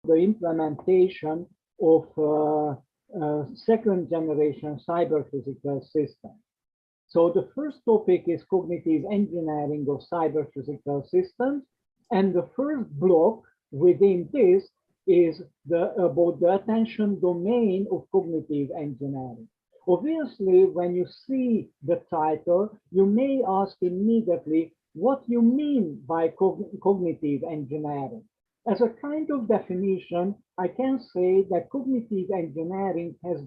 the implementation of second generation cyber physical systems. So the first topic is cognitive engineering of cyber physical systems. And the first block within this is about the attention domain of cognitive engineering. Obviously, when you see the title, you may ask immediately what you mean by cognitive engineering. As a kind of definition, I can say that cognitive engineering has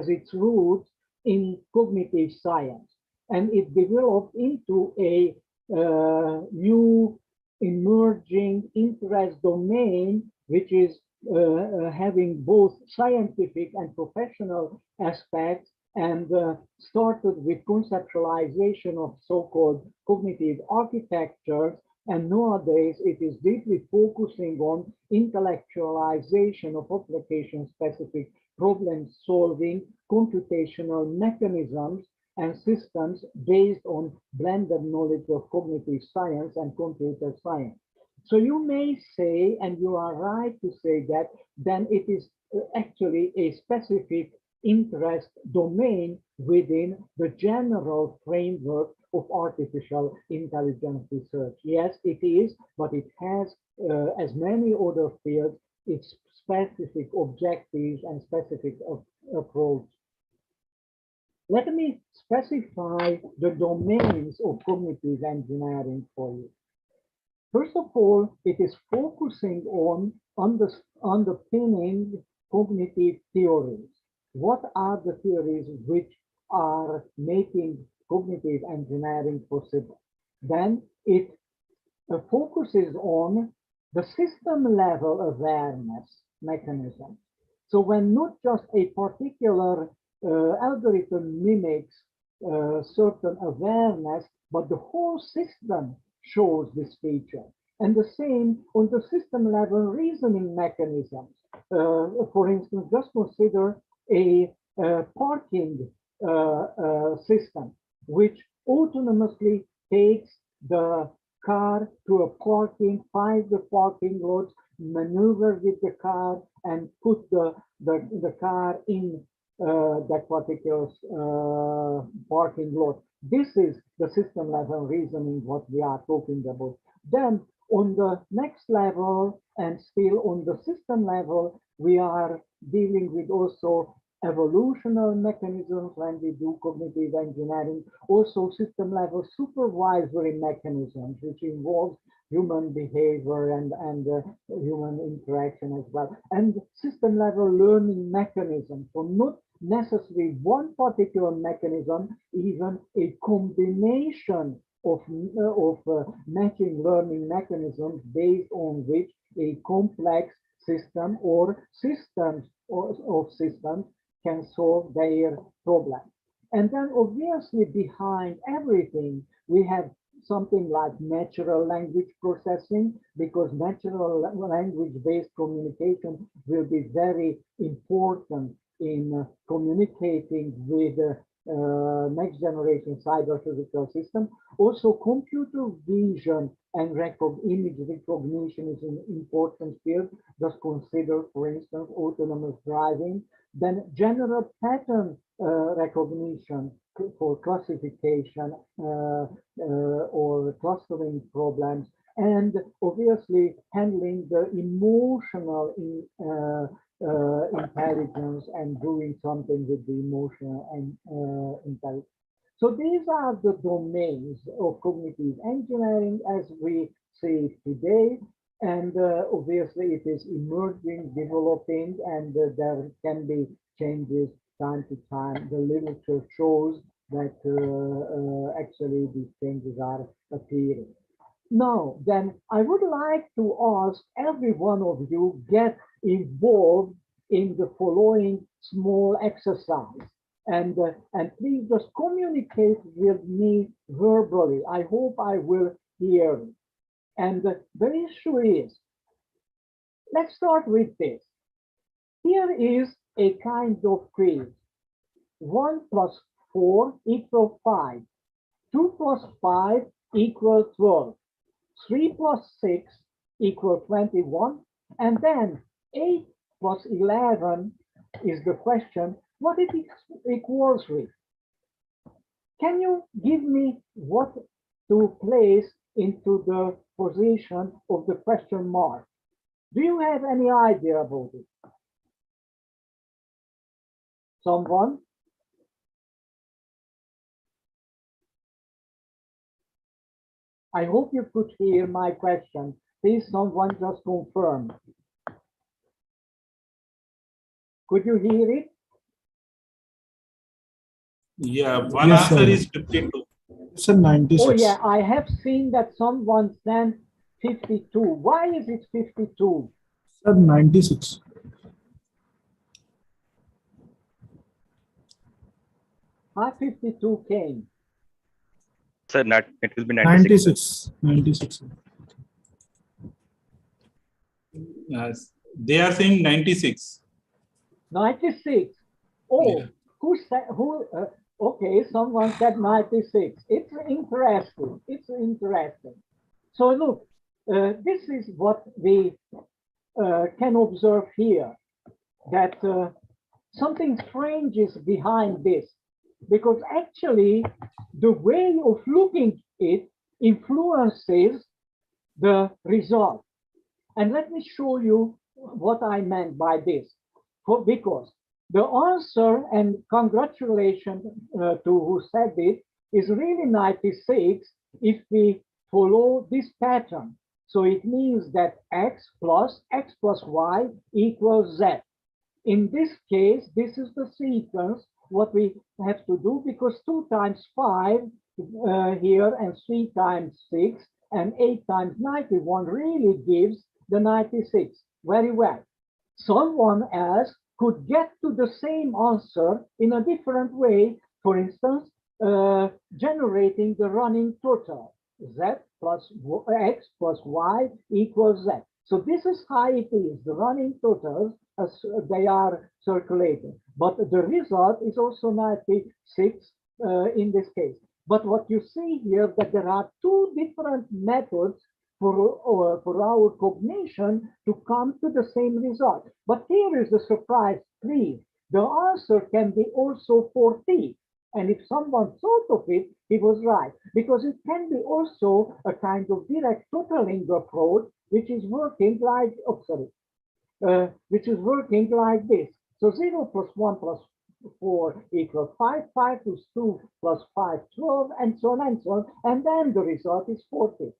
its roots in cognitive science, and it developed into a new emerging interest domain, which is having both scientific and professional aspects, and started with conceptualization of so-called cognitive architectures. And nowadays, it is deeply focusing on intellectualization of application-specific problem-solving computational mechanisms and systems based on blended knowledge of cognitive science and computer science. So you may say, and you are right to say that, then it is actually a specific interest domain within the general framework of artificial intelligence research. Yes, it is, but it has, as many other fields, its specific objectives and specific approach. Let me specify the domains of cognitive engineering for you. First of all, it is focusing on underpinning cognitive theories. What are the theories which are making cognitive engineering possible? Then it focuses on the system level awareness mechanism. So when not just a particular algorithm mimics certain awareness, but the whole system shows this feature. And the same on the system level reasoning mechanisms. For instance, just consider a parking system which autonomously takes the car to a parking, finds the parking lots, maneuver with the car, and put the car in that particular parking lot. This is the system level reasoning what we are talking about. Then on the next level, and still on the system level, we are dealing with also evolutional mechanisms when we do cognitive engineering, also system level supervisory mechanisms, which involves human behavior and human interaction as well, and system level learning mechanisms. So not necessarily one particular mechanism, even a combination of matching learning mechanisms based on which a complex system or systems of systems can solve their problem. And then obviously behind everything, we have something like natural language processing, because natural language-based communication will be very important in communicating with next generation cyber physical system. Also, computer vision and image recognition is an important field. Just consider, for instance, autonomous driving. Then general pattern recognition for classification or clustering problems, and obviously handling the emotional intelligence and doing something with the emotional and intelligence. So these are the domains of cognitive engineering as we see it today. And obviously it is emerging, developing, and there can be changes time to time. The literature shows that actually these changes are appearing. Now, then I would like to ask every one of you get involved in the following small exercise. And please just communicate with me verbally. I hope I will hear it. And the issue is, let's start with this. Here is a kind of quiz. 1 plus 4 equals 5. 2 plus 5 equals 12. 3 plus 6 equals 21. And then 8 plus 11 is the question, what it equals with? Can you give me what to place into the position of the question mark? Do you have any idea about it? Someone? I hope you could hear my question. Please, someone just confirm. Could you hear it? Yeah, one Yes, answer sir. is 52. It's a 96. Oh yeah, I have seen that someone sent 52. Why is it 52? Sir, 96. How 52 came? Sir, it will be 96. 96. 96. They are saying 96. 96. Oh, Yeah. who said, okay, someone said 96. It's interesting. It's interesting. So look, this is what we can observe here, that something strange is behind this, because actually the way of looking it influences the result. And let me show you what I meant by this. Because the answer, and congratulations to who said it, is really 96 if we follow this pattern. So it means that x plus y equals z. In this case, this is the sequence, what we have to do, because 2 times 5 here and 3 times 6 and 8 times 91 really gives the 96. Very well. Someone else could get to the same answer in a different way, for instance, generating the running total, z plus x plus y equals z. So this is how it is, the running totals as they are circulating. But the result is also 96 in this case. But what you see here, that there are 2 different methods for our cognition to come to the same result. But here is the surprise, please. The answer can be also 40. And if someone thought of it, he was right, because it can be also a kind of direct totaling approach, which is working like, which is working like this. So 0 plus 1 plus 4 equals 5, 5 plus 2 plus 5, 12, and so on and so on. And then the result is 40.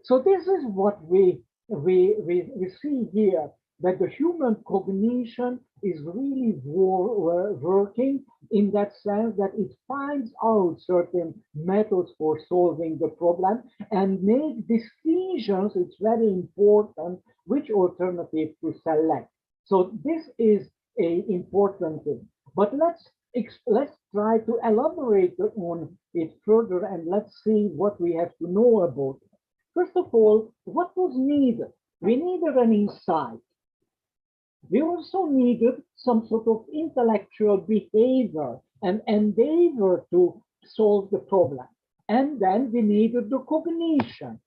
So this is what we see here, that the human cognition is really working in that sense that it finds out certain methods for solving the problem and make decisions. It's very important which alternative to select. So this is an important thing. But let's try to elaborate on it further, and let's see what we have to know about it. First of all, what was needed? We needed an insight. We also needed some sort of intellectual behavior and endeavor to solve the problem. And then we needed the cognition.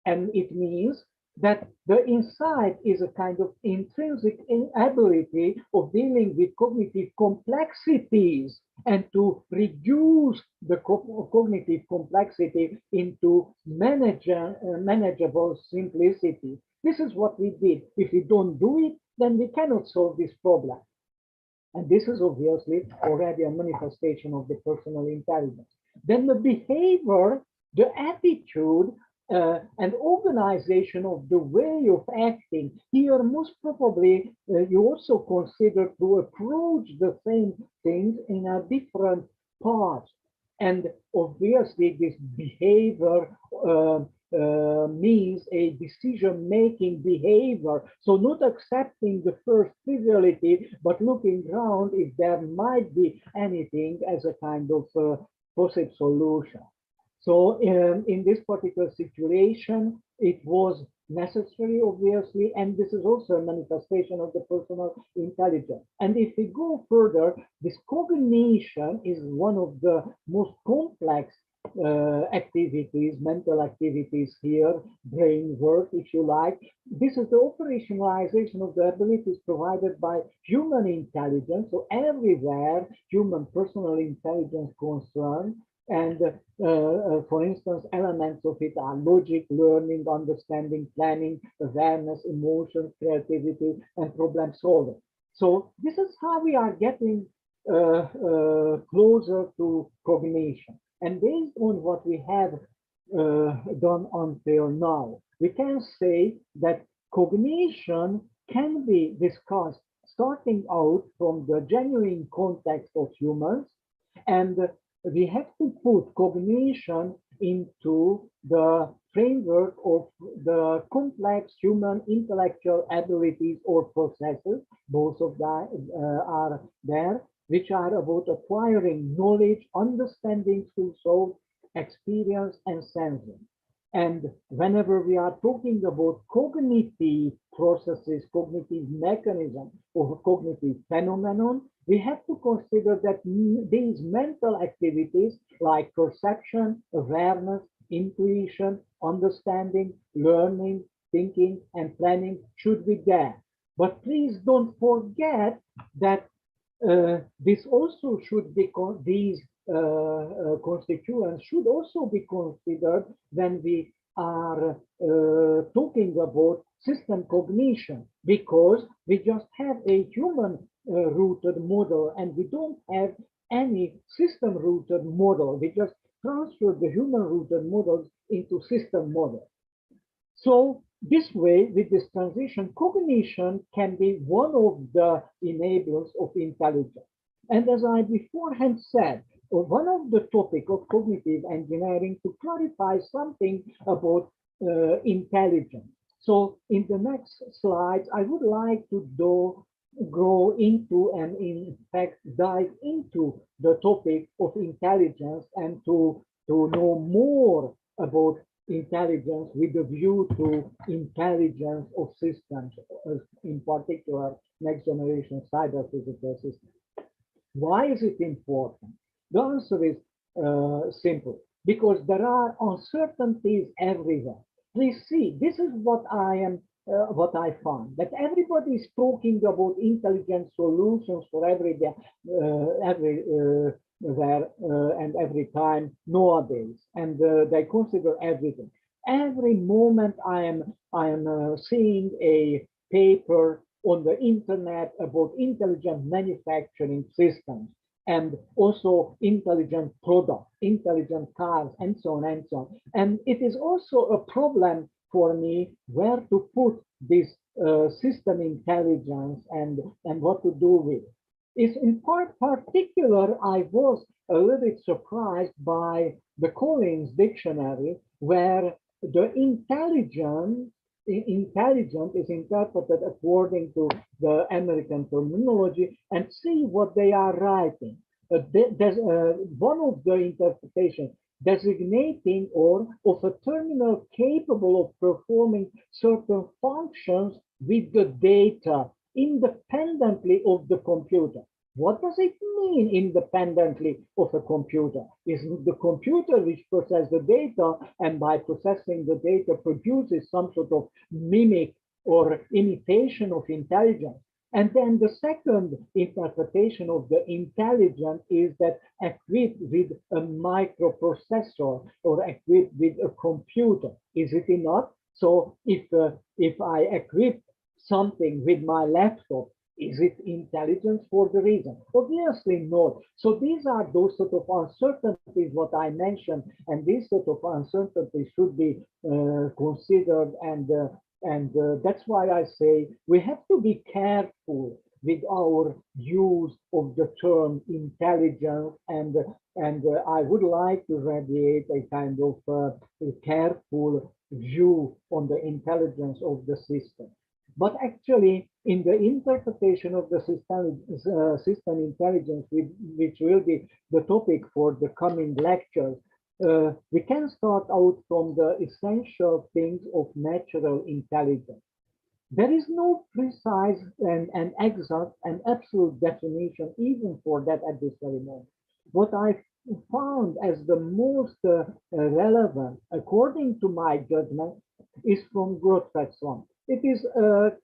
And it means that the insight is a kind of intrinsic ability of dealing with cognitive complexities and to reduce the cognitive complexity into manageable simplicity. This is what we did. If we don't do it, then we cannot solve this problem. And this is obviously already a manifestation of the personal intelligence. Then the behavior, the attitude, and organization of the way of acting. Here, most probably, you also consider to approach the same things in a different path. And obviously, this behavior means a decision-making behavior. So not accepting the first triviality, but looking around if there might be anything as a kind of possible solution. So in this particular situation, it was necessary, obviously, and this is also a manifestation of the personal intelligence. And if we go further, this cognition is one of the most complex activities, mental activities here, brain work, if you like. This is the operationalization of the abilities provided by human intelligence. So everywhere human personal intelligence concerned, and for instance, elements of it are logic, learning, understanding, planning, awareness, emotions, creativity, and problem solving. So this is how we are getting closer to cognition. And based on what we have done until now, we can say that cognition can be discussed starting out from the genuine context of humans, and we have to put cognition into the framework of the complex human intellectual abilities or processes, both of that are there, which are about acquiring knowledge, understanding through thought, experience, and sensing. And whenever we are talking about cognitive processes, cognitive mechanism, or cognitive phenomenon, we have to consider that these mental activities like perception, awareness, intuition, understanding, learning, thinking, and planning should be there. But please don't forget that this also should be these constituents should also be considered when we are talking about system cognition, because we just have a human rooted model and we don't have any system rooted model. We just transfer the human rooted models into system models. So this way, with this transition, cognition can be one of the enablers of intelligence. And as I beforehand said, one of the topic of cognitive engineering to clarify something about intelligence. So in the next slides, I would like to go into and in fact dive into the topic of intelligence and to know more about intelligence with a view to intelligence of systems, in particular next generation cyber physical systems. Why is it important? The answer is simple, because there are uncertainties everywhere. Please see, this is what I found, that everybody is talking about intelligent solutions for everywhere and every time nowadays, and they consider everything. Every moment I am seeing a paper on the internet about intelligent manufacturing systems, and also intelligent products, intelligent cars, and so on and so on. And it is also a problem for me where to put this system intelligence and what to do with it. Is in particular, I was a little bit surprised by the Collins dictionary, where the intelligent is interpreted according to the American terminology, and see what they are writing. There's one of the interpretations designating or of a terminal capable of performing certain functions with the data independently of the computer. What does it mean independently of a computer? Is the computer which processes the data and by processing the data produces some sort of mimic or imitation of intelligence? And then the second interpretation of the intelligence is that equipped with a microprocessor or equipped with a computer. Is it enough? So if I equip something with my laptop, is it intelligence for the reason? Obviously not. So these are those sort of uncertainties what I mentioned, and these sort of uncertainties should be considered, and that's why I say we have to be careful with our use of the term intelligence, and I would like to radiate a kind of a careful view on the intelligence of the system. But actually, in the interpretation of the system intelligence, which will be the topic for the coming lectures, we can start out from the essential things of natural intelligence. There is no precise and exact and absolute definition even for that at this very moment. What I found as the most relevant, according to my judgment, is from Grothfetzon. It is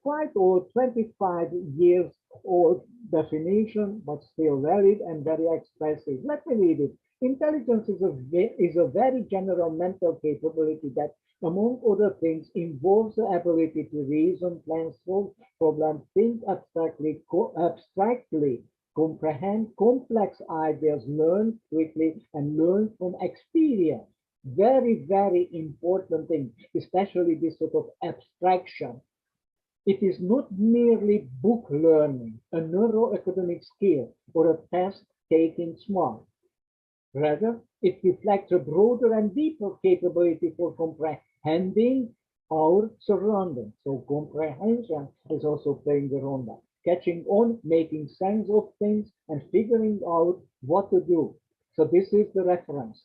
quite old, 25 years old definition, but still valid and very expressive. Let me read it. Intelligence is a very general mental capability that, among other things, involves the ability to reason, plan, solve problems, think abstractly, comprehend complex ideas, learn quickly, and learn from experience. Very, very important thing, especially this sort of abstraction. It is not merely book learning, a neuroacademic skill, or a test taking smart. Rather, it reflects a broader and deeper capability for comprehending our surroundings. So comprehension is also playing the role there. Catching on, making sense of things, and figuring out what to do. So this is the reference.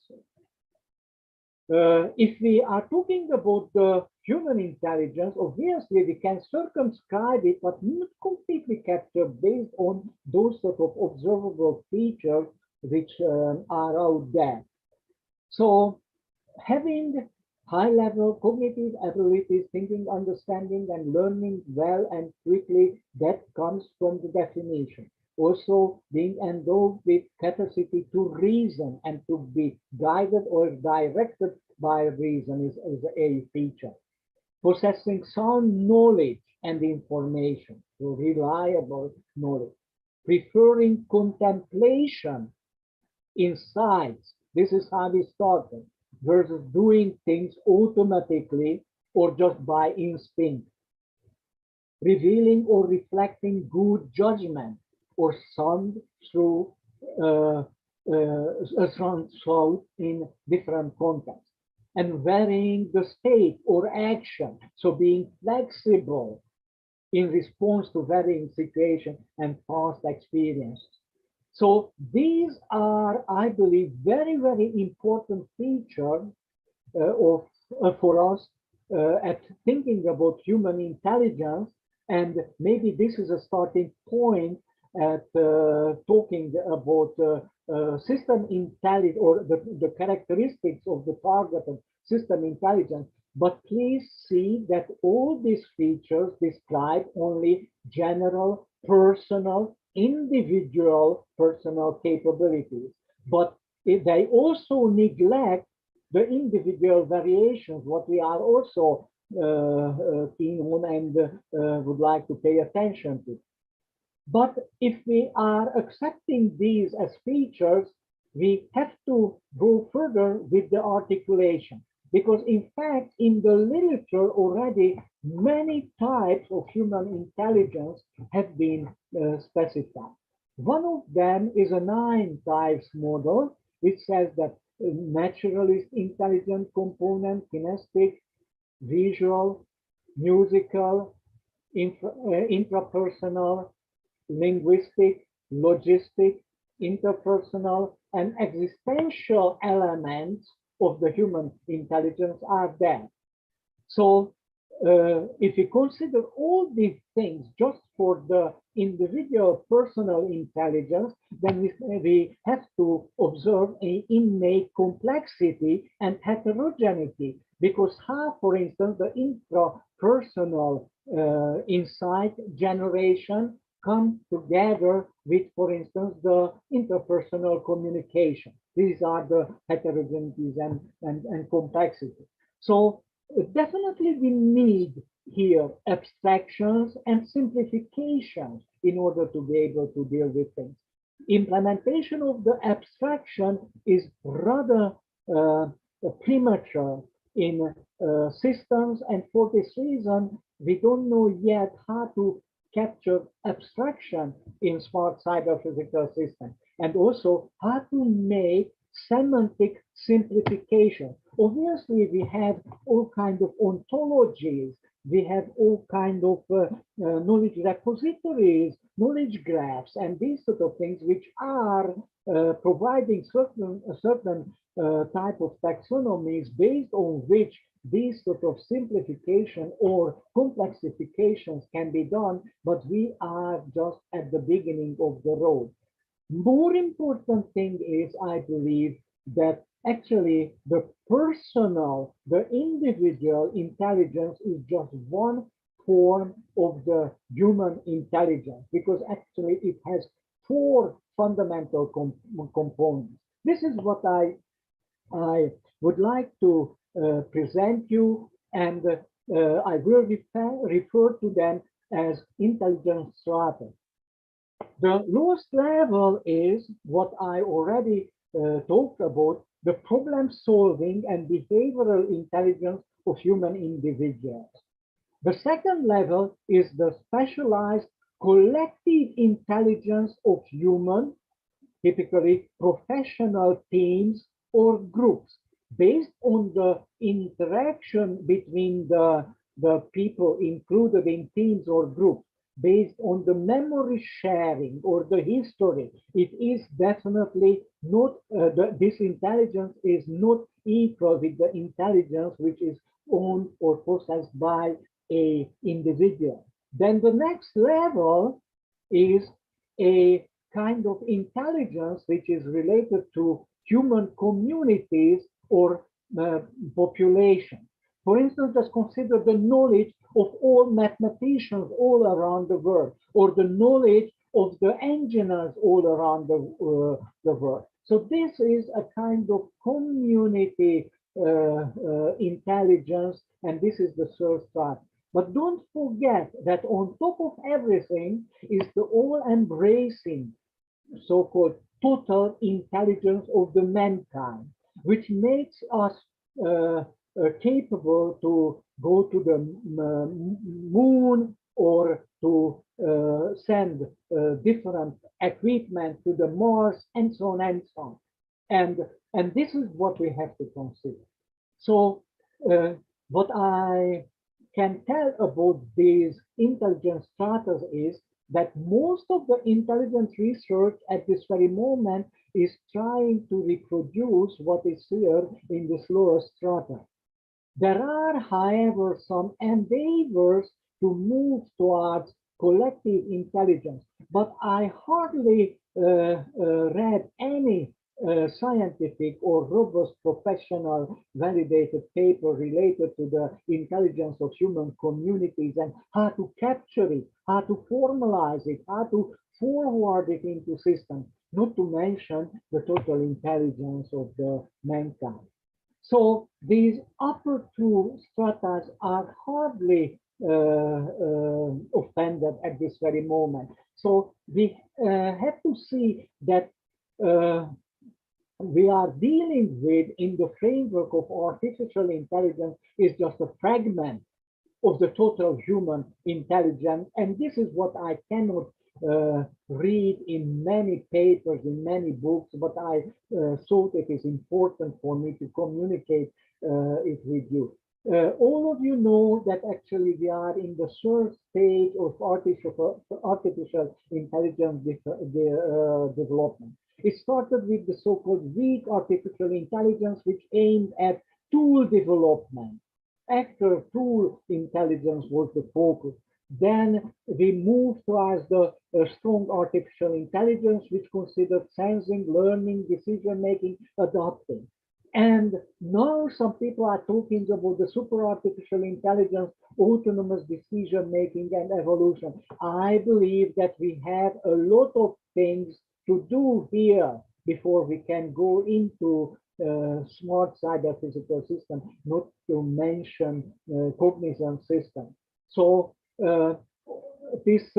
If we are talking about the human intelligence, obviously we can circumscribe it, but not completely capture based on those sort of observable features which are out there. So having high-level cognitive abilities, thinking, understanding, and learning well and quickly, that comes from the definition. Also, being endowed with capacity to reason and to be guided or directed by reason is a feature. Possessing sound knowledge and information, so reliable knowledge. Preferring contemplation insights. This is how we started, versus doing things automatically or just by instinct. Revealing or reflecting good judgment or sound through thought in different contexts. And varying the state or action, so being flexible in response to varying situations and past experiences. So these are, I believe, very, very important features for us at thinking about human intelligence. And maybe this is a starting point at talking about system intelligence or the characteristics of the targeted system intelligence. But please see that all these features describe only general, personal, individual personal capabilities, but they also neglect the individual variations, what we are also keen on and would like to pay attention to. But if we are accepting these as features, we have to go further with the articulation. Because in fact, in the literature already, many types of human intelligence have been specified. One of them is a 9 types model, which says that naturalist intelligent component, kinesthetic, visual, musical, intrapersonal, linguistic, logistic, interpersonal, and existential elements of the human intelligence are there. So if we consider all these things just for the individual personal intelligence, then we have to observe an innate complexity and heterogeneity, because how, for instance, the intrapersonal insight generation come together with, for instance, the interpersonal communication. These are the heterogeneities and complexity. So definitely we need here abstractions and simplifications in order to be able to deal with things. Implementation of the abstraction is rather premature in systems, and for this reason, we don't know yet how to capture abstraction in smart cyber-physical systems, and also how to make semantic simplification. Obviously, we have all kinds of ontologies, we have all kinds of knowledge repositories, knowledge graphs, and these sort of things, which are providing certain type of taxonomies based on which these sort of simplification or complexifications can be done, but we are just at the beginning of the road. More important thing is, I believe, that actually the personal, the individual intelligence is just one form of the human intelligence, because actually it has four fundamental components. This is what I would like to present you, and I will refer to them as intelligence strata. The lowest level is what I already talked about, the problem solving and behavioral intelligence of human individuals. The second level is the specialized collective intelligence of human, typically professional teams or groups, based on the interaction between the people included in teams or groups, based on the memory sharing or the history. It is definitely not, this intelligence is not equal with the intelligence which is owned or possessed by a individual. Then the next level is a kind of intelligence which is related to human communities or population. For instance, just consider the knowledge of all mathematicians all around the world, or the knowledge of the engineers all around the world. So this is a kind of community intelligence, and this is the third part. But don't forget that on top of everything is the all-embracing so-called total intelligence of the mankind, which makes us capable to go to the moon or to send different equipment to the Mars and so on and so on. And this is what we have to consider. So what I can tell about these intelligence strata is that most of the intelligence research at this very moment is trying to reproduce what is here in this lower strata. There are, however, some endeavors to move towards collective intelligence, but I hardly read any scientific or robust professional validated paper related to the intelligence of human communities and how to capture it, how to formalize it, how to forward it into systems, not to mention the total intelligence of the mankind. So these upper two stratas are hardly offended at this very moment. So we have to see that we are dealing with in the framework of artificial intelligence is just a fragment of the total human intelligence. And this is what I cannot read in many papers, in many books, but I thought it is important for me to communicate it with you. All of you know that actually we are in the third stage of artificial intelligence development. It started with the so-called weak artificial intelligence, which aimed at tool development. After tool intelligence was the focus. Then we moved towards the strong artificial intelligence, which considered sensing, learning, decision-making, adapting. And now some people are talking about the super artificial intelligence, autonomous decision-making, and evolution. I believe that we have a lot of things to do here before we can go into smart cyber physical system, not to mention cognizant system. So this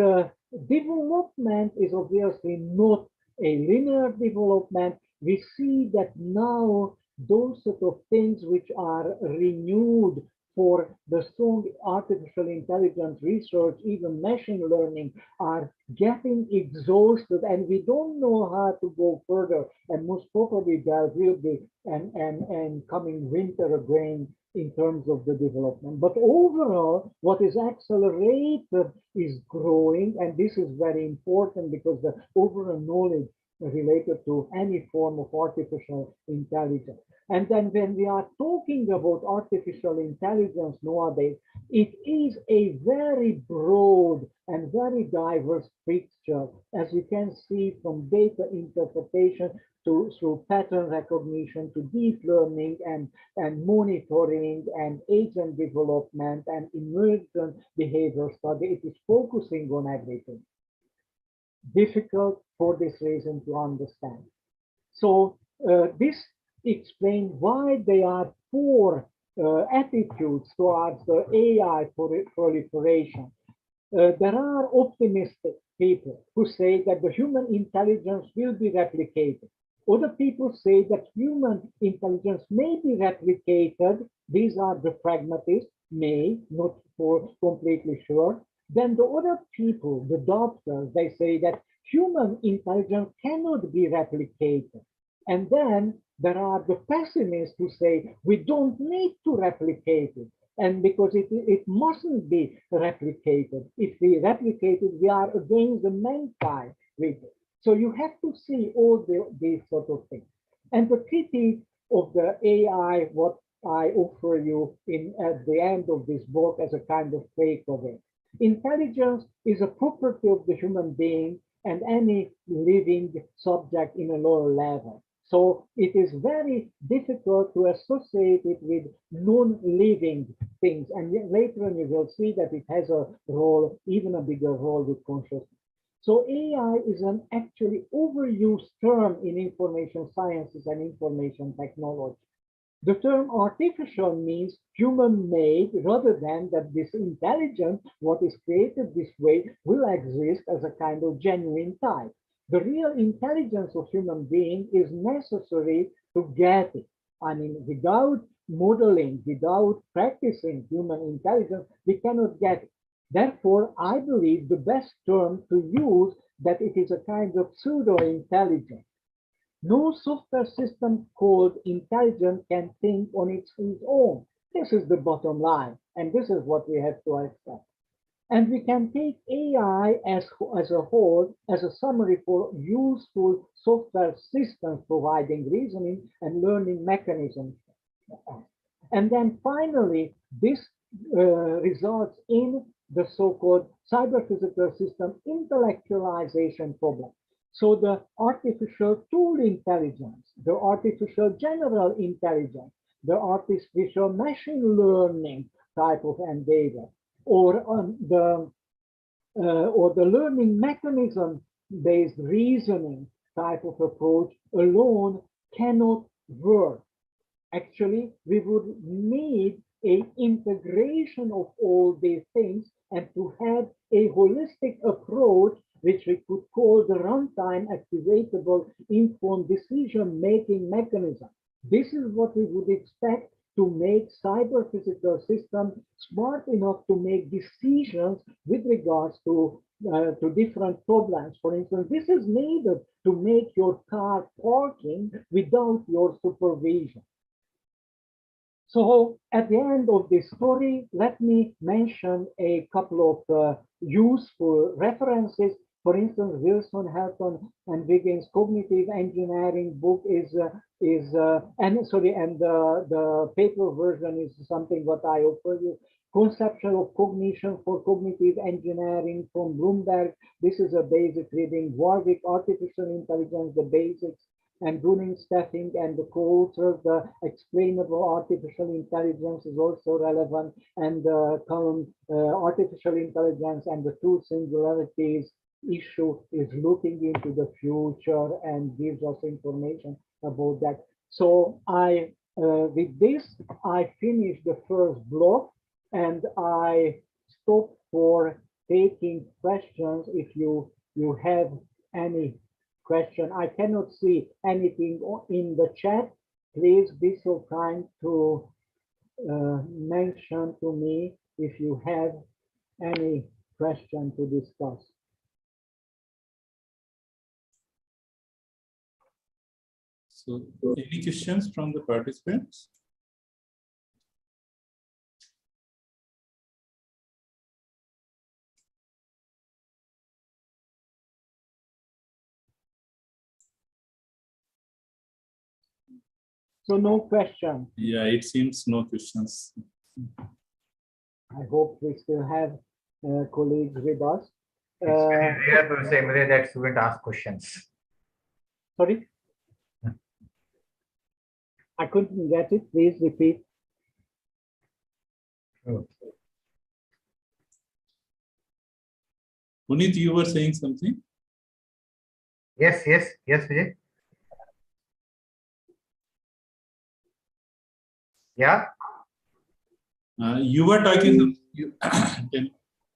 development is obviously not a linear development. We see that now those sort of things which are renewed for the strong artificial intelligence research, even machine learning, are getting exhausted, and we don't know how to go further. And most probably there will be an coming winter again in terms of the development. But overall, what is accelerated is growing, and this is very important because the overall knowledge related to any form of artificial intelligence. And then when we are talking about artificial intelligence nowadays, it is a very broad and very diverse picture, as you can see from data interpretation through pattern recognition to deep learning and monitoring and agent development and emergent behavior study. It is focusing on everything. Difficult for this reason to understand. So this explains why there are four attitudes towards the AI proliferation. There are optimistic people who say that the human intelligence will be replicated. Other people say that human intelligence may be replicated. These are the pragmatists, may, not for completely sure. Then the other people, the doctors, they say that human intelligence cannot be replicated. And then there are the pessimists who say we don't need to replicate it. And because it mustn't be replicated. If we replicate it, we are against the mankind with it. So you have to see all these sort of things. And the critique of the AI, what I offer you at the end of this book as a kind of takeaway. Intelligence is a property of the human being and any living subject in a lower level. So it is very difficult to associate it with non-living things. And later on you will see that it has a role, even a bigger role with consciousness. So AI is an actually overused term in information sciences and information technology. The term artificial means human-made rather than that this intelligence, what is created this way, will exist as a kind of genuine type. The real intelligence of human being is necessary to get it. I mean, without modeling, without practicing human intelligence, we cannot get it. Therefore, I believe the best term to use that it is a kind of pseudo-intelligence. No software system called intelligent can think on its own. This is the bottom line, and this is what we have to accept. And we can take AI as a whole as a summary for useful software systems providing reasoning and learning mechanisms. And then finally, this results in the so-called cyber-physical system intellectualization problem. So the artificial tool intelligence, the artificial general intelligence, the artificial machine learning type of endeavor, or the learning mechanism-based reasoning type of approach alone cannot work. Actually, we would need an integration of all these things and to have a holistic approach, which we could call the runtime activatable informed decision-making mechanism. This is what we would expect to make cyber-physical systems smart enough to make decisions with regards to different problems. For instance, this is needed to make your car parking without your supervision. So at the end of this story, let me mention a couple of useful references. For instance, Wilson, Helton, and Wiggins' cognitive engineering book and the paper version is something what I offer you. Conception of Cognition for Cognitive Engineering from Bloomberg. This is a basic reading. Warwick, Artificial Intelligence, the Basics, and Bruning, Steffing, and the co-authors, the Explainable Artificial Intelligence is also relevant, and the column Artificial Intelligence and the Two Singularities issue is looking into the future and gives us information about that. So with this, I finish the first block, and I stop for taking questions if you have any question. I cannot see anything in the chat. Please be so kind to mention to me if you have any question to discuss. So, any questions from the participants? So no question. Yeah, it seems no questions. I hope we still have colleagues with us. It's very rare to say that student ask questions. Sorry? I couldn't get it. Please repeat. Puneet, you were saying something? Yes, Vijay. Yeah, You were talking.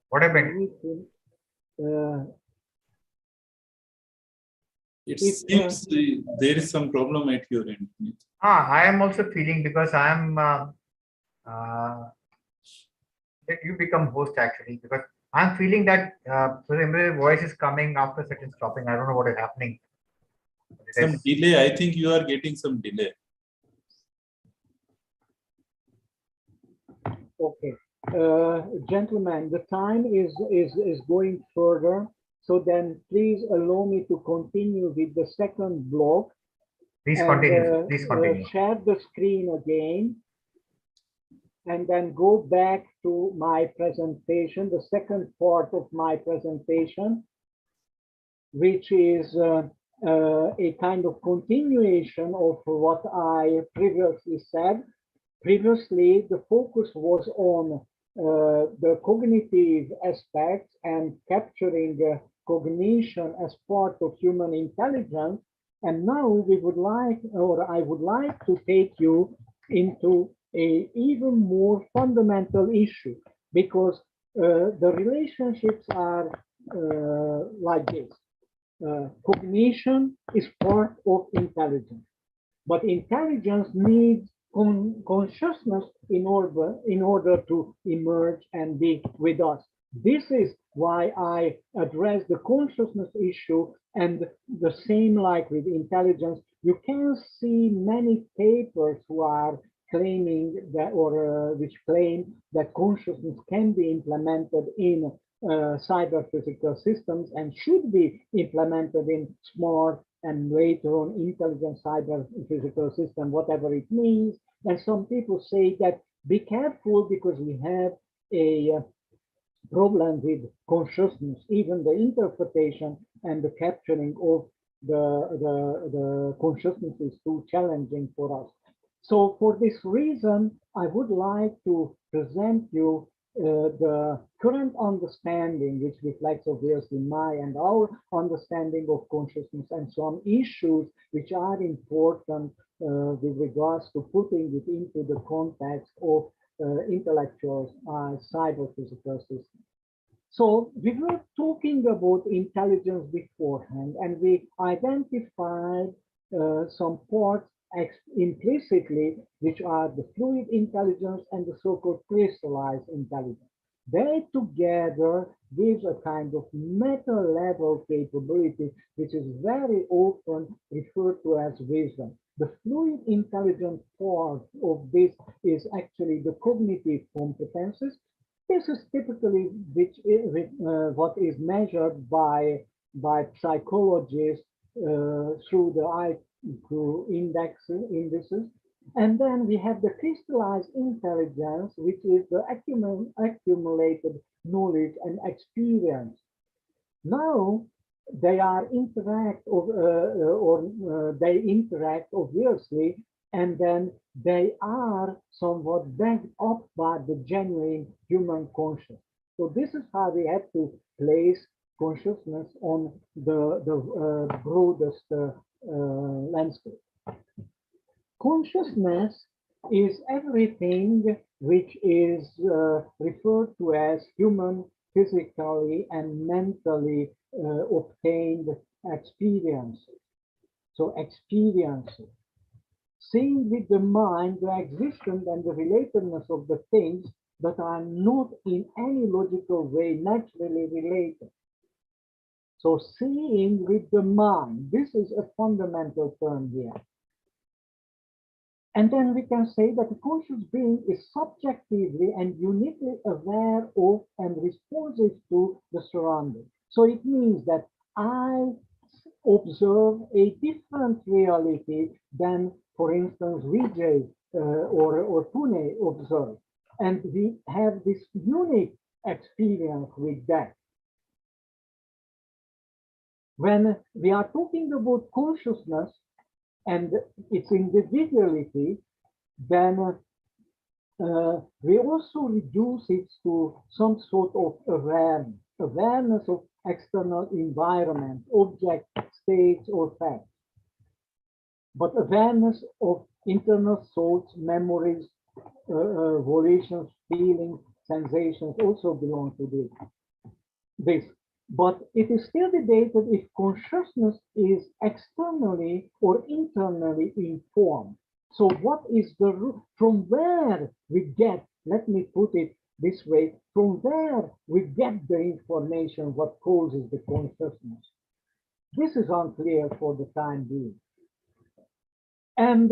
what happened? It seems there is some problem at your end, Puneet. I am also feeling because I am that you become host actually, because I'm feeling that so voice is coming after certain stopping. I don't know what is happening. Some delay. I think you are getting some delay. Okay, gentlemen, the time is going further. So then please allow me to continue with the second block. Please and, continue. Please continue. Share the screen again. And then go back to my presentation, the second part of my presentation, which is a kind of continuation of what I previously said. Previously, the focus was on the cognitive aspects and capturing cognition as part of human intelligence. And now we would like, or I would like to take you into a even more fundamental issue, because the relationships are like this. Cognition is part of intelligence, but intelligence needs consciousness in order to emerge and be with us. This is why I address the consciousness issue, and the same like with intelligence. You can see many papers who are claiming that, or which claim that consciousness can be implemented in cyber physical systems and should be implemented in smart and later on intelligent cyber physical system, whatever it means. And some people say that be careful because we have a problem with consciousness. Even the interpretation and the capturing of the consciousness is too challenging for us. So for this reason, I would like to present you the current understanding, which reflects obviously my and our understanding of consciousness, and some issues which are important with regards to putting it into the context of intellectual cyber physical systems. So we were talking about intelligence beforehand, and we identified some parts implicitly, which are the fluid intelligence and the so-called crystallized intelligence. They together gives a kind of meta-level capability, which is very often referred to as wisdom. The fluid intelligence part of this is actually the cognitive competences. This is typically what is measured by psychologists through the IQ indices. And then we have the crystallized intelligence, which is the accumulated knowledge and experience. Now they are they interact obviously, and then they are somewhat backed up by the genuine human consciousness. So this is how we have to place consciousness on the broadest landscape. Consciousness is everything which is referred to as human, physically, and mentally obtained experiences. So experiences. Seeing with the mind the existence and the relatedness of the things that are not in any logical way naturally related. So seeing with the mind, this is a fundamental term here. And then we can say that a conscious being is subjectively and uniquely aware of and responsive to the surrounding. So it means that I observe a different reality than for instance, Vijay or Pune observed. And we have this unique experience with that. When we are talking about consciousness and its individuality, then we also reduce it to some sort of awareness of external environment, objects, states, or facts. But awareness of internal thoughts, memories, volitions, feelings, sensations also belong to this. But it is still debated if consciousness is externally or internally informed. So what is the root, from where we get, let me put it this way, from where we get the information what causes the consciousness? This is unclear for the time being. And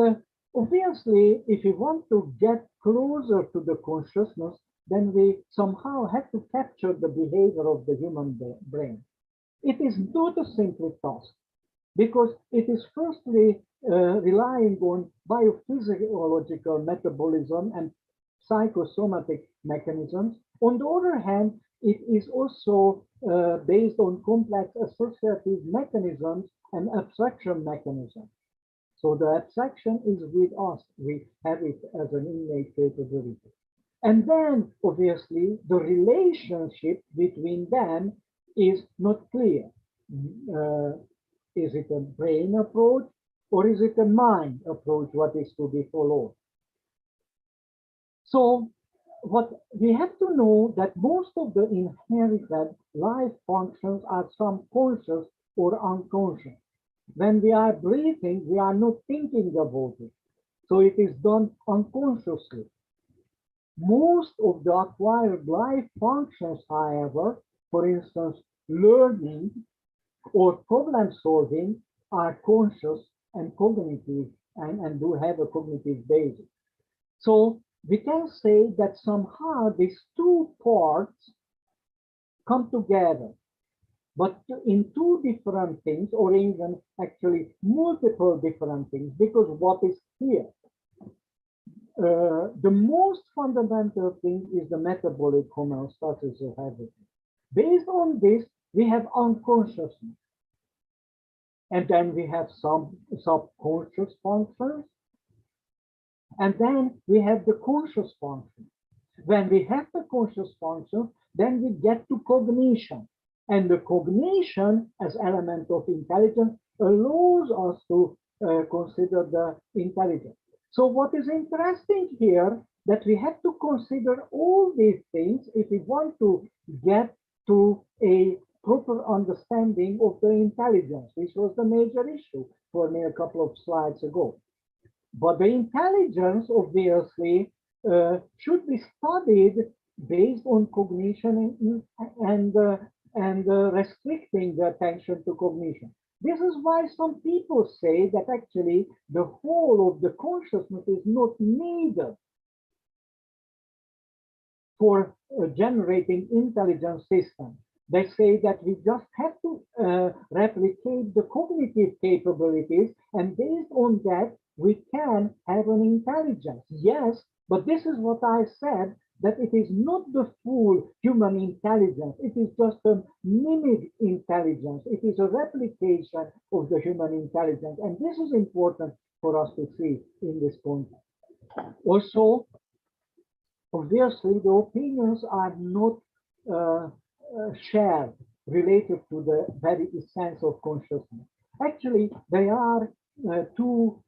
obviously, if we want to get closer to the consciousness, then we somehow have to capture the behavior of the human brain. It is not a simple task because it is firstly relying on biophysiological metabolism and psychosomatic mechanisms. On the other hand, it is also based on complex associative mechanisms and abstraction mechanisms. So the abstraction is with us. We have it as an innate capability. And then, obviously, the relationship between them is not clear. Is it a brain approach or is it a mind approach what is to be followed? So what we have to know that most of the inherited life functions are some conscious or unconscious. When we are breathing, we are not thinking about it. So it is done unconsciously. Most of the acquired life functions, however, for instance, learning or problem solving, are conscious and cognitive and do have a cognitive basis. So we can say that somehow these two parts come together, but in two different things, or even actually multiple different things, because what is here? The most fundamental thing is the metabolic homeostasis of everything. Based on this, we have unconsciousness. And then we have some subconscious functions. And then we have the conscious function. When we have the conscious function, then we get to cognition. And the cognition as element of intelligence allows us to consider the intelligence. So what is interesting here, that we have to consider all these things if we want to get to a proper understanding of the intelligence, which was the major issue for me a couple of slides ago. But the intelligence, obviously, should be studied based on cognition and restricting the attention to cognition. This is why some people say that actually the whole of the consciousness is not needed for generating intelligent systems. They say that we just have to replicate the cognitive capabilities, and based on that, we can have an intelligence. Yes, but this is what I said, that it is not the full human intelligence. It is just a mimic intelligence. It is a replication of the human intelligence. And this is important for us to see in this context. Also, obviously, the opinions are not shared related to the very essence of consciousness. Actually, they are two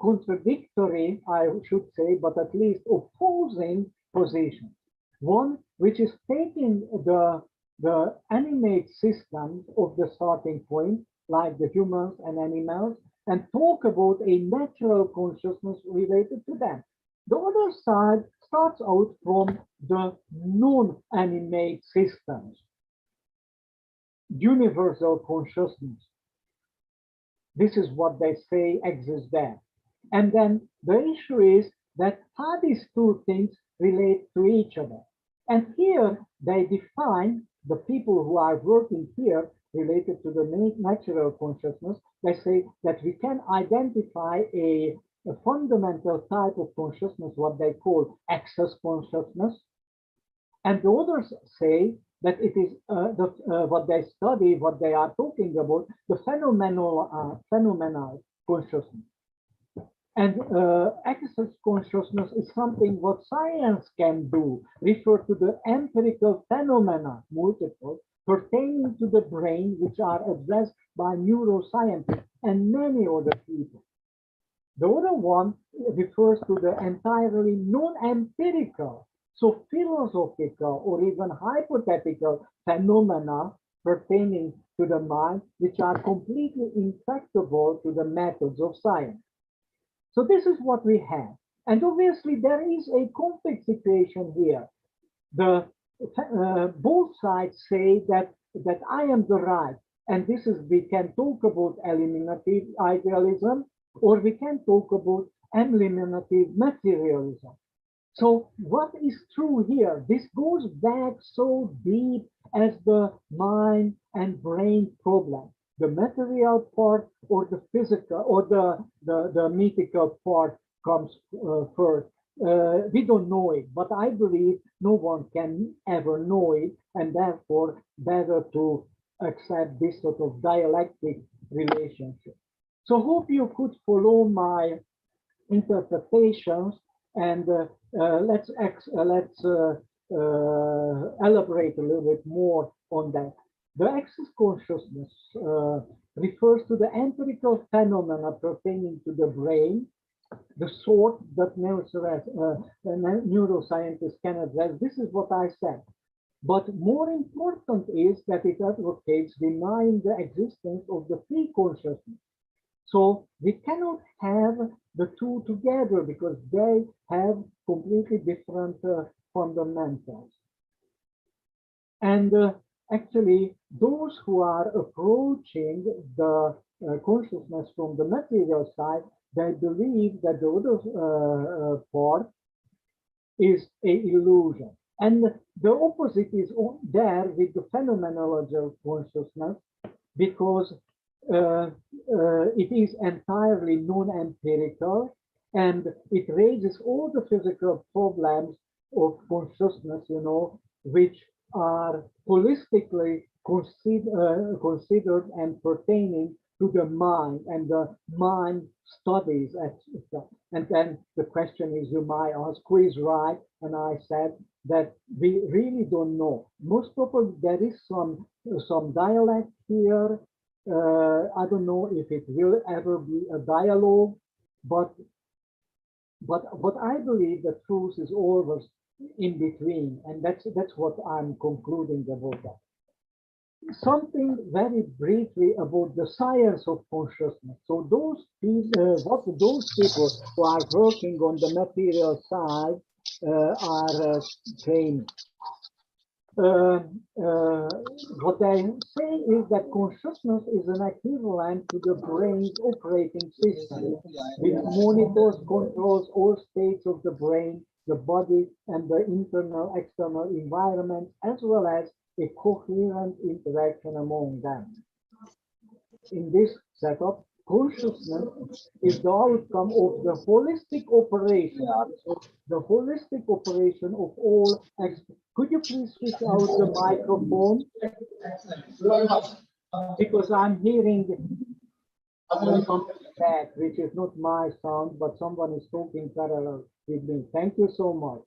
contradictory, I should say, but at least opposing positions. One, which is taking the animate systems of the starting point, like the humans and animals, and talk about a natural consciousness related to them. The other side starts out from the non-animate systems, universal consciousness. This is what they say exists there. And then the issue is that how these two things relate to each other. And here they define the people who are working here related to the natural consciousness, they say that we can identify a fundamental type of consciousness, what they call access consciousness. And the others say that it is what they study, what they are talking about, the phenomenal consciousness. And access consciousness is something what science can do, refer to the empirical phenomena, multiple, pertaining to the brain, which are addressed by neuroscientists and many other people. The other one refers to the entirely non-empirical, so philosophical or even hypothetical phenomena pertaining to the mind, which are completely intractable to the methods of science. So this is what we have. And obviously there is a complex situation here. Both sides say that I am the right. And this is, we can talk about eliminative idealism, or we can talk about eliminative materialism. So what is true here? This goes back so deep as the mind and brain problem. The material part or the physical or the mythical part comes first. We don't know it, but I believe no one can ever know it, and therefore better to accept this sort of dialectic relationship. So hope you could follow my interpretations, and let's elaborate a little bit more on that. The access consciousness refers to the empirical phenomena pertaining to the brain, the sort that neuroscientists can address. This is what I said. But more important is that it advocates denying the existence of the free consciousness. So we cannot have the two together because they have completely different fundamentals. And actually, those who are approaching the consciousness from the material side, they believe that the other part is an illusion. And the opposite is there with the phenomenological consciousness, because it is entirely non-empirical, and it raises all the physical problems of consciousness, you know, which are holistically considered and pertaining to the mind and the mind studies, etc. And then the question is, you might ask, who is right? And I said that we really don't know. Most probably there is some dialect here. I don't know if it will ever be a dialogue, but I believe the truth is always in between, and that's what I'm concluding about that. Something very briefly about the science of consciousness. So those people, what those people who are working on the material side are claiming. What they say is that consciousness is an equivalent to the brain's operating system, which monitors, controls all states of the brain, the body, and the internal, external environment, as well as a coherent interaction among them. In this setup, consciousness is the outcome of the holistic operation, the holistic operation of all. Could you please switch out the microphone? Because I'm hearing something back, which is not my sound, but someone is talking parallel with me. Thank you so much.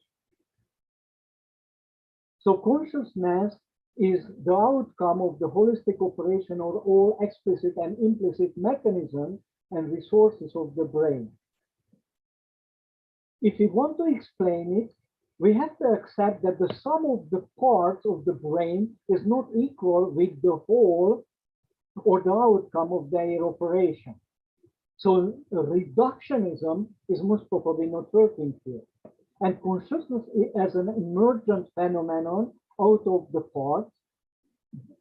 So consciousness is the outcome of the holistic operation of all explicit and implicit mechanisms and resources of the brain. If we want to explain it, we have to accept that the sum of the parts of the brain is not equal with the whole or the outcome of their operation. So reductionism is most probably not working here. And consciousness as an emergent phenomenon out of the parts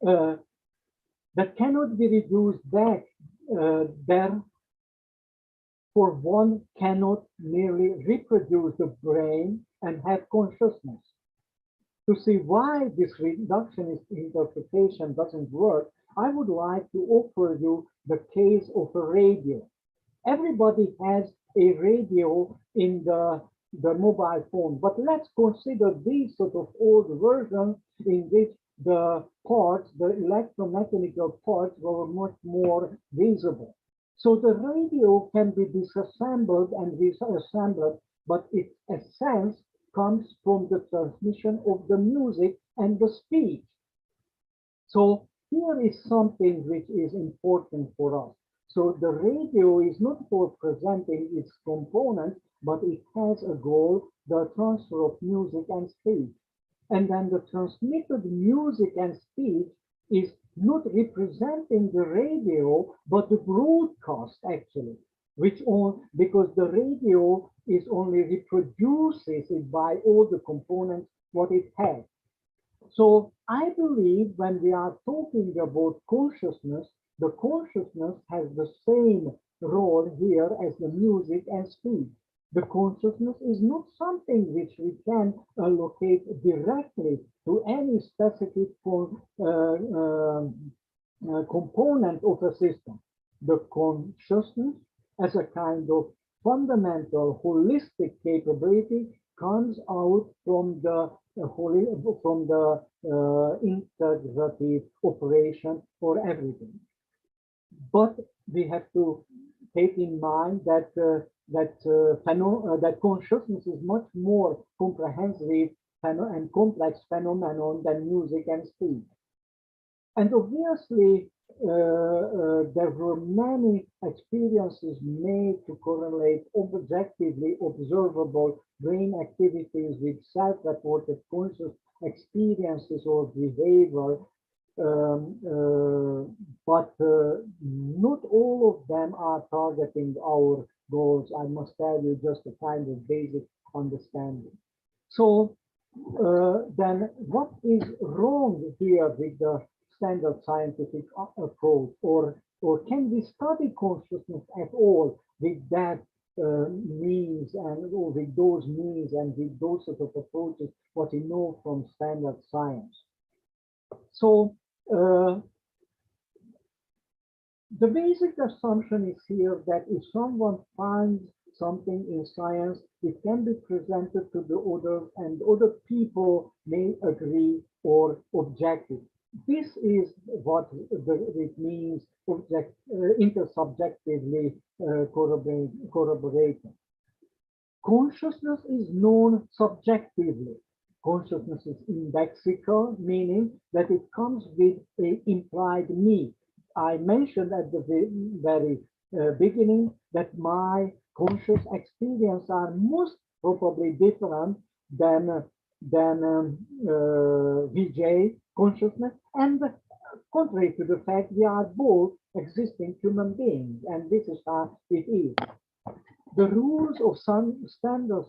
that cannot be reduced back, therefore one cannot merely reproduce the brain and have consciousness. to see why this reductionist interpretation doesn't work, I would like to offer you the case of a radio. Everybody has a radio in the mobile phone, but let's consider these sort of old versions in which the parts, the electromechanical parts were much more visible. So the radio can be disassembled and reassembled, but its essence comes from the transmission of the music and the speech. So here is something which is important for us. So the radio is not for presenting its components, but it has a goal, the transfer of music and speech. And then the transmitted music and speech is not representing the radio, but the broadcast actually, which because the radio is only reproduces it by all the components what it has. So I believe when we are talking about consciousness, the consciousness has the same role here as the music and speech. The consciousness is not something which we can allocate directly to any specific component of a system. The consciousness as a kind of fundamental holistic capability comes out from the integrative operation for everything. But we have to take in mind that that consciousness is much more comprehensive and complex phenomenon than music and speech. And obviously, there were many experiences made to correlate objectively observable brain activities with self-reported conscious experiences or behavior, but not all of them are targeting our goals. I must tell you just a kind of basic understanding. So then what is wrong here with the standard scientific approach, or can we study consciousness at all with that means and or with those means and with those sort of approaches what we know from standard science? So the basic assumption is here that if someone finds something in science, it can be presented to the others and other people may agree or object it. This is what it means intersubjectively corroborating. Consciousness is known subjectively. Consciousness is indexical, meaning that it comes with an implied me. I mentioned at the very beginning that my conscious experience are most probably different than VJ consciousness, and contrary to the fact we are both existing human beings, and this is how it is. The rules of some standard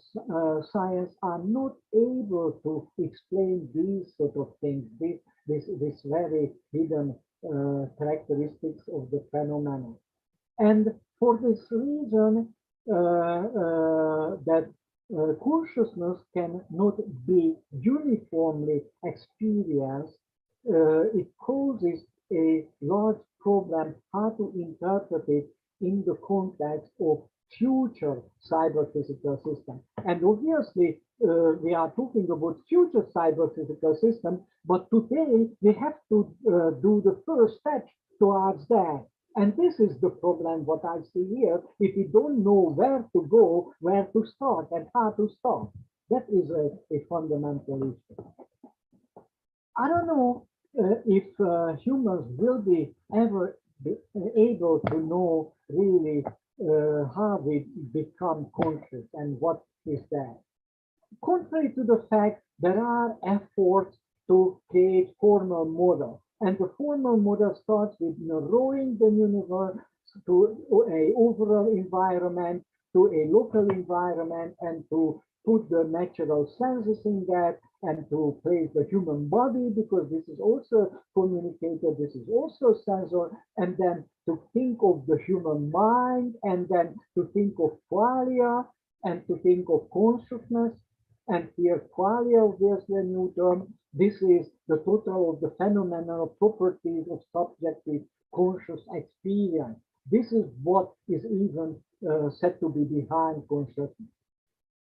science are not able to explain these sort of things, this very hidden characteristics of the phenomenon. And for this reason, that consciousness cannot be uniformly experienced, it causes a large problem how to interpret it in the context of future cyber-physical system. And obviously, we are talking about future cyber-physical system, but today we have to do the first step towards that. And this is the problem, what I see here. If we don't know where to go, where to start, and how to start, that is a fundamental issue. I don't know if humans will be ever able to know really how we become conscious and what is that. Contrary to the fact, there are efforts to create formal models. And the formal model starts with narrowing the universe to an overall environment, to a local environment, and to put the natural senses in that, and to place the human body, because this is also communicator, this is also sensor, and then to think of the human mind, and then to think of qualia, and to think of consciousness. And here, qualia, obviously a new term. This is the total of the phenomenal properties of subjective conscious experience. This is what is even said to be behind consciousness.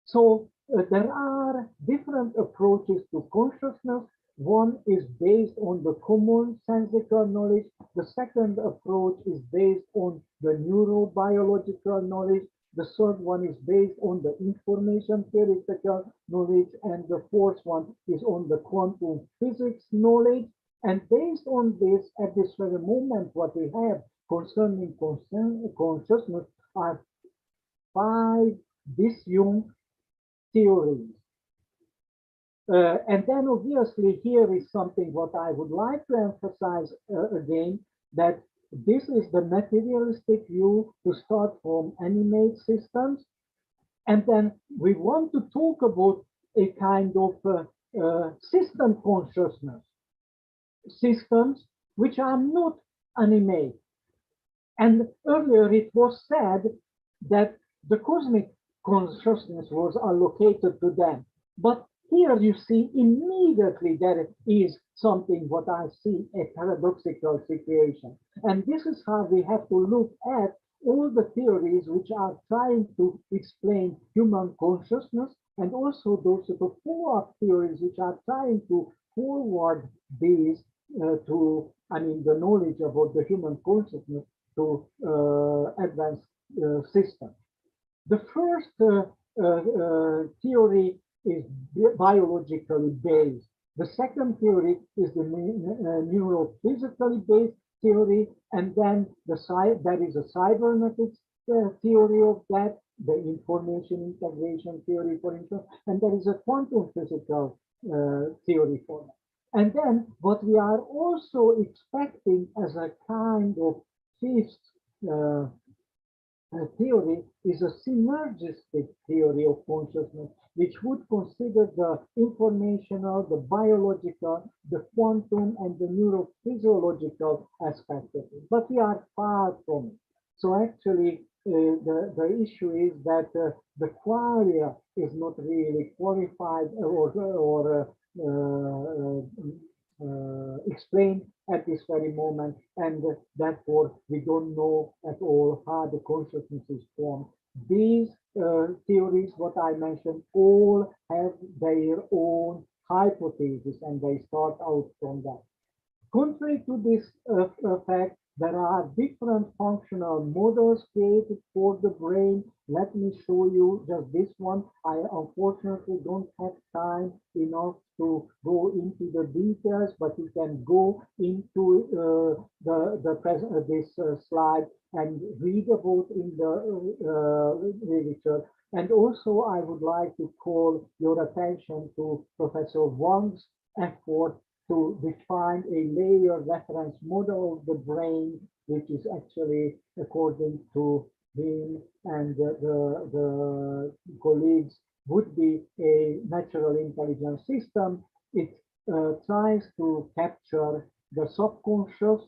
So there are different approaches to consciousness. One is based on the common sensical knowledge. The second approach is based on the neurobiological knowledge. The third one is based on the information theoretical knowledge. And the fourth one is on the quantum physics knowledge. And based on this, at this very moment, what we have concerning consciousness are 5 disjunct theories. And then obviously here is something what I would like to emphasize again, that this is the materialistic view to start from animate systems. And then we want to talk about a kind of system consciousness, systems which are not animate. And earlier it was said that the cosmic consciousness was allocated to them. But here you see immediately there is something what I see a paradoxical situation. And this is how we have to look at all the theories which are trying to explain human consciousness, and also those sort of follow-up theories which are trying to forward these to, I mean, the knowledge about the human consciousness to advanced systems. The first theory is biologically based. The second theory is the neurophysically based theory, and then there is a cybernetics theory of that, the information integration theory, for instance, and there is a quantum physical theory for that. And then what we are also expecting as a kind of fifth theory is a synergistic theory of consciousness, which would consider the informational, the biological, the quantum, and the neurophysiological aspect of it. But we are far from it. So actually, the issue is that the qualia is not really qualified or explained at this very moment, and therefore we don't know at all how the consciousness is formed. These theories, what I mentioned, all have their own hypothesis, and they start out from that. Contrary to this fact, there are different functional models created for the brain. Let me show you just this one. I unfortunately don't have time enough to go into the details, but you can go into this slide and read about in the literature. And also, I would like to call your attention to Professor Wang's effort to define a layer reference model of the brain, which is actually, according to him and the colleagues, would be a natural intelligence system. It tries to capture the subconscious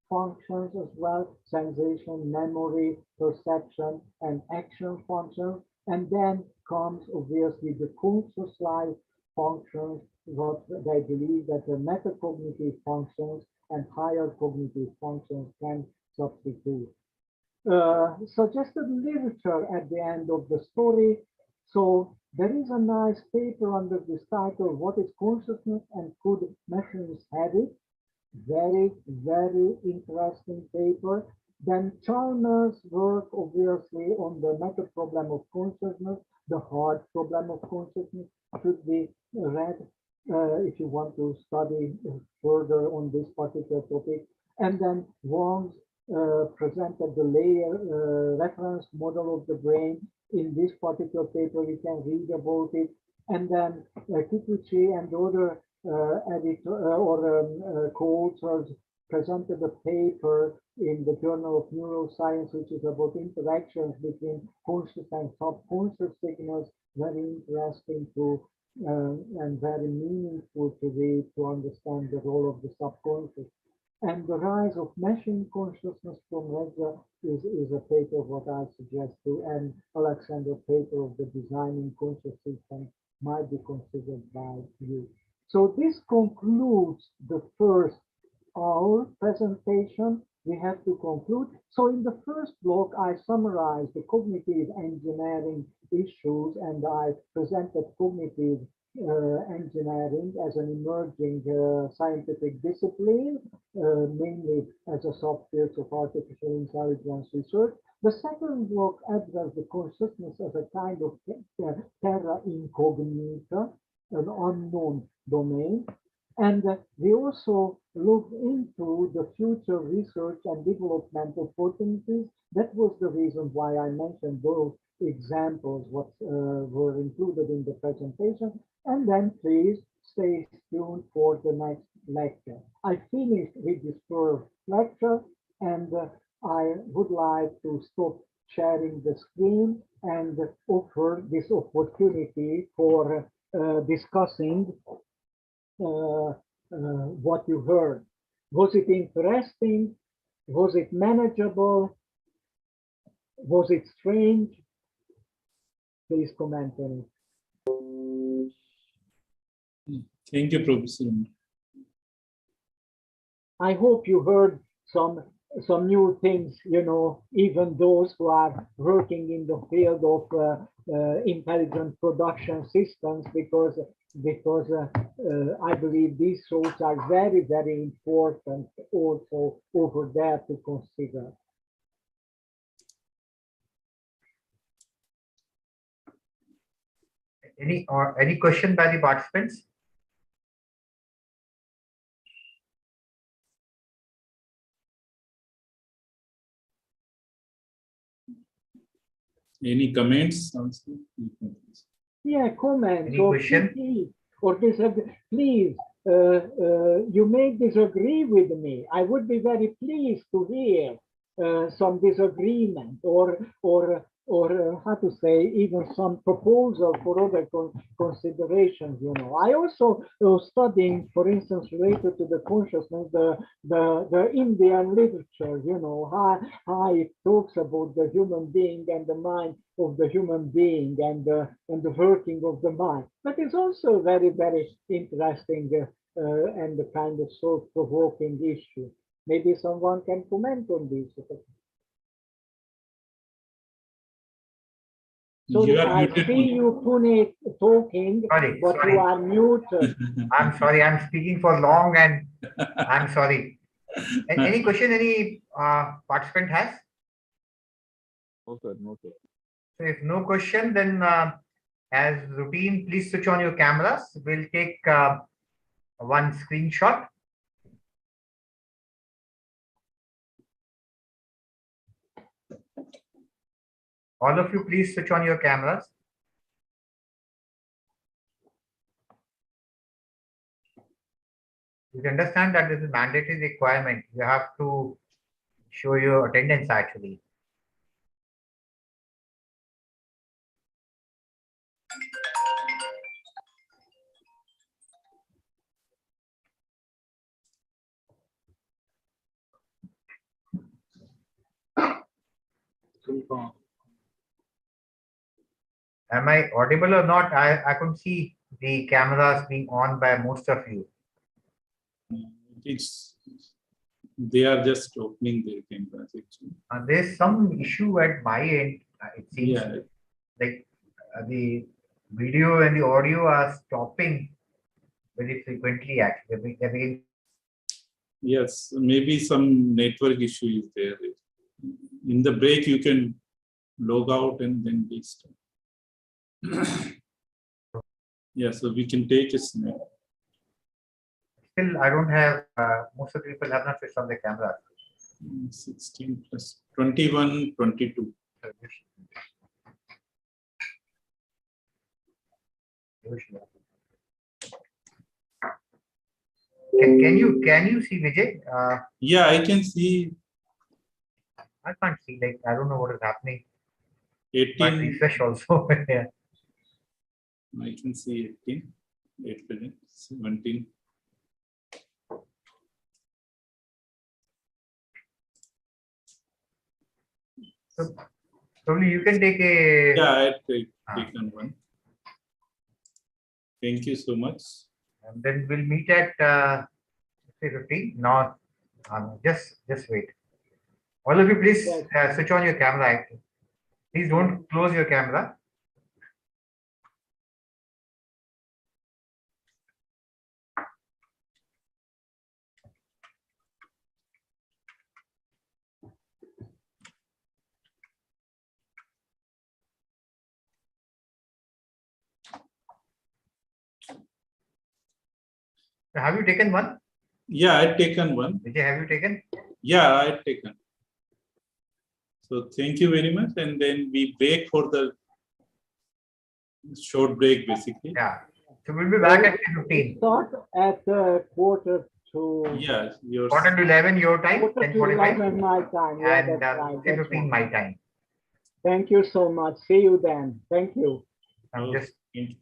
functions as well, sensation, memory, perception, and action functions. And then comes obviously the conscious life functions, what they believe that the metacognitive functions and higher cognitive functions can substitute. Suggested literature at the end of the story. So there is a nice paper under this title, What is Consciousness and Could Machines Have It? Very, very interesting paper. Then Chalmers' work, obviously, on the meta problem of consciousness, the hard problem of consciousness, should be read if you want to study further on this particular topic. And then Wang's presented the layer reference model of the brain. In this particular paper, we can read about it. And then Kikuchi and other editor or co-authors presented a paper in the Journal of Neuroscience, which is about interactions between conscious and subconscious signals. Very interesting to and very meaningful to read to understand the role of the subconscious. And the rise of machine consciousness from Reza is a paper what I suggest to, and Alexander paper of the designing conscious systems might be considered by you. So this concludes the first hour presentation. We have to conclude. So in the first block, I summarized the cognitive engineering issues, and I presented cognitive engineering as an emerging scientific discipline, mainly as a subfield of artificial intelligence research. The second block addressed the consciousness as a kind of terra incognita, an unknown domain. And we also looked into the future research and development opportunities. That was the reason why I mentioned those examples, what were included in the presentation. And then please stay tuned for the next lecture. I finished with this first lecture, and I would like to stop sharing the screen and offer this opportunity for discussing what you heard. Was it interesting? Was it manageable? Was it strange? Please comment on it. Thank you, Professor. I hope you heard some new things, you know, even those who are working in the field of intelligent production systems, because I believe these thoughts are very, very important also over there to consider. Any question by the participants? Any comments also? Yeah, comments Any or question? critique or disagree. Please, you may disagree with me. I would be very pleased to hear some disagreement or how to say, even some proposal for other considerations. You know, I also studying, for instance, related to the consciousness, the Indian literature. You know, how it talks about the human being and the mind of the human being and the working of the mind. That is also very, very interesting and a kind of thought-provoking issue. Maybe someone can comment on this. So I see you, Pune, talking, but sorry. you are muted. I'm sorry, I'm speaking for long and I'm sorry. Any question any participant has? No, sir. No, sir. So if no question, then as routine, please switch on your cameras. We'll take one screenshot. All of you, please switch on your cameras. You can understand that this is a mandatory requirement. You have to show your attendance actually. Am I audible or not? I couldn't see the cameras being on by most of you. They are just opening their cameras actually. There's some issue at my end. It seems like the video and the audio are stopping very frequently. Actually, yes, maybe some network issue is there. In the break, you can log out and then restart. Yeah, so we can take a snap. Still, I don't have. Most of the people have not switched on the camera. 16 plus 21, 22. Can you see Vijay? Yeah, I can see. I can't see. Like I don't know what is happening. 18. But refresh also. Yeah. I can see 18, 18, 17. So probably you can take a. Yeah, I take taken one. Thank you so much. And then we'll meet at 3:15. No, just wait. All of you, please Yes. switch on your camera. Please don't close your camera. Have you taken one? Yeah, I've taken one. Vijay, have you taken? Yeah, I've taken. So thank you very much. And then we break for the short break, basically. Yeah. So we'll be back at 3:15. Start at quarter to Yeah, yours. Quarter to 11 your time, quarter to 10:45, 11 my time. Yeah, and that's right. 3:15 my time. Thank you so much. See you then. Thank you. I'm Okay, just thank you.